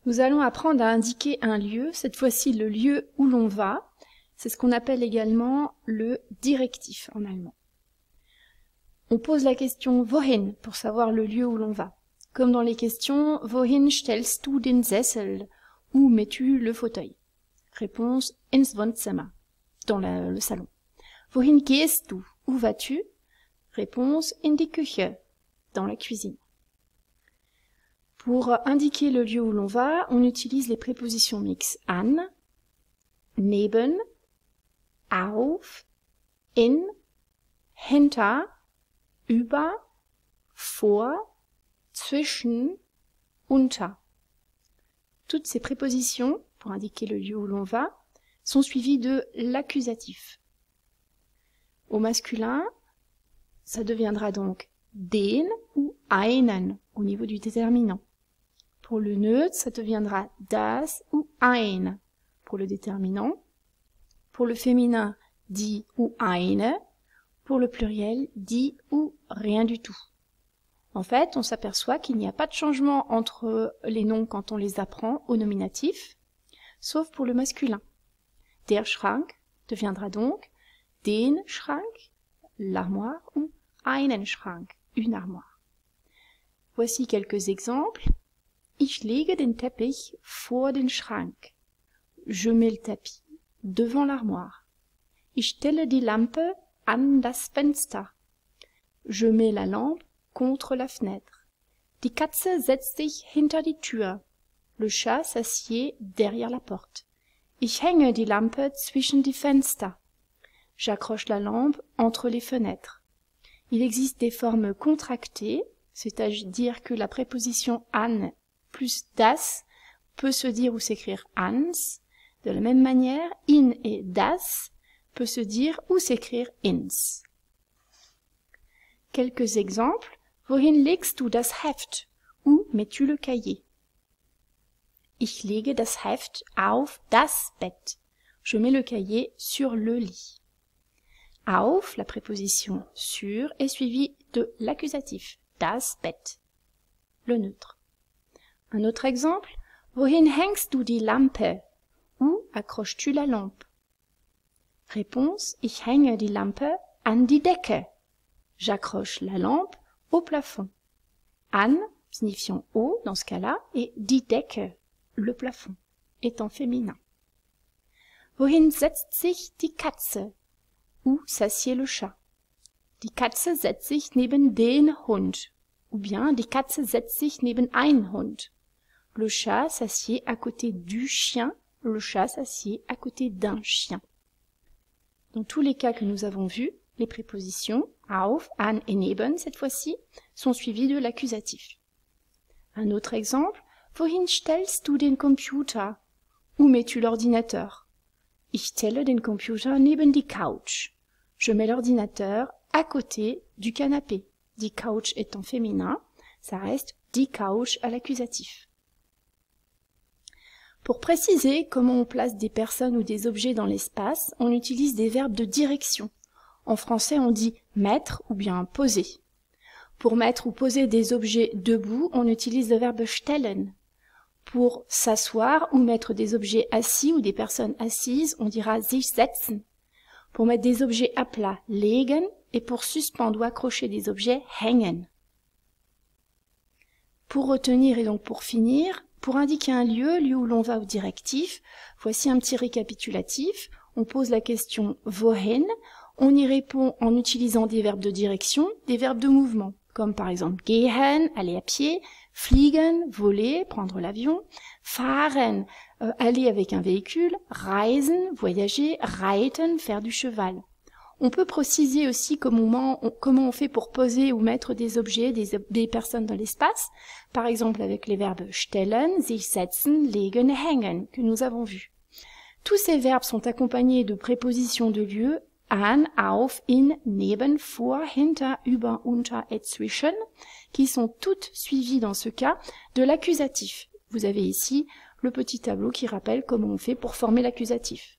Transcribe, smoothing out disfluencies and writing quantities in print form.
Nous allons apprendre à indiquer un lieu, cette fois-ci le lieu où l'on va. C'est ce qu'on appelle également le directif en allemand. On pose la question wohin pour savoir le lieu où l'on va. Comme dans les questions wohin stellst du den Sessel? Où mets-tu le fauteuil? Réponse ins Wohnzimmer, dans le salon. Wohin gehst du? Où vas-tu? Réponse in die Küche, dans la cuisine. Pour indiquer le lieu où l'on va, on utilise les prépositions mixtes an, neben, auf, in, hinter, über, vor, zwischen, unter. Toutes ces prépositions, pour indiquer le lieu où l'on va, sont suivies de l'accusatif. Au masculin, ça deviendra donc den ou einen au niveau du déterminant. Pour le neutre, ça deviendra das ou ein pour le déterminant. Pour le féminin, die ou eine. Pour le pluriel, die ou rien du tout. En fait, on s'aperçoit qu'il n'y a pas de changement entre les noms quand on les apprend au nominatif, sauf pour le masculin. Der Schrank deviendra donc den Schrank, l'armoire, ou einen Schrank, une armoire. Voici quelques exemples. Ich lege den Teppich vor den Schrank. Je mets le tapis devant l'armoire. Ich stelle die Lampe an das Fenster. Je mets la lampe contre la fenêtre. Die Katze setzt sich hinter die Tür. Le chat s'assied derrière la porte. Ich hänge die Lampe zwischen die Fenster. J'accroche la lampe entre les fenêtres. Il existe des formes contractées, c'est-à-dire que la préposition an plus das peut se dire ou s'écrire ans. De la même manière, in et das peut se dire ou s'écrire ins. Quelques exemples. Wohin legst du das Heft? Où mets-tu le cahier? Ich lege das Heft auf das Bett. Je mets le cahier sur le lit. Auf, la préposition sur, est suivie de l'accusatif, das Bett, le neutre. Un autre exemple, wohin hängst du die Lampe? Où accroches-tu la lampe? Réponse, ich hänge die Lampe an die Decke. J'accroche la lampe au plafond. An, signifiant au dans ce cas-là, et die Decke, le plafond, étant féminin. Wohin setzt sich die Katze? Où s'assied le chat? Die Katze setzt sich neben den Hund. Ou bien, die Katze setzt sich neben ein Hund. Le chat s'assied à côté du chien. Le chat s'assied à côté d'un chien. Dans tous les cas que nous avons vus, les prépositions auf, an et neben, cette fois-ci, sont suivies de l'accusatif. Un autre exemple, wohin stellst du den Computer? Où mets-tu l'ordinateur? Ich stelle den Computer neben die Couch. Je mets l'ordinateur à côté du canapé. Die Couch étant féminin, ça reste die Couch à l'accusatif. Pour préciser comment on place des personnes ou des objets dans l'espace, on utilise des verbes de direction. En français, on dit mettre ou bien poser. Pour mettre ou poser des objets debout, on utilise le verbe stellen. Pour s'asseoir ou mettre des objets assis ou des personnes assises, on dira sich setzen. Pour mettre des objets à plat, legen, et pour suspendre ou accrocher des objets, hängen. Pour retenir et donc pour finir, pour indiquer un lieu où l'on va au directif, voici un petit récapitulatif. On pose la question wohin, on y répond en utilisant des verbes de direction, des verbes de mouvement, comme par exemple gehen, aller à pied, fliegen, voler, prendre l'avion, fahren, aller avec un véhicule, reisen, voyager, reiten, faire du cheval. On peut préciser aussi comment on fait pour poser ou mettre des objets, des personnes dans l'espace, par exemple avec les verbes stellen, sich setzen, legen et hängen, que nous avons vus. Tous ces verbes sont accompagnés de prépositions de lieu, an, auf, in, neben, vor, hinter, über, unter et zwischen, qui sont toutes suivies dans ce cas de l'accusatif. Vous avez ici le petit tableau qui rappelle comment on fait pour former l'accusatif.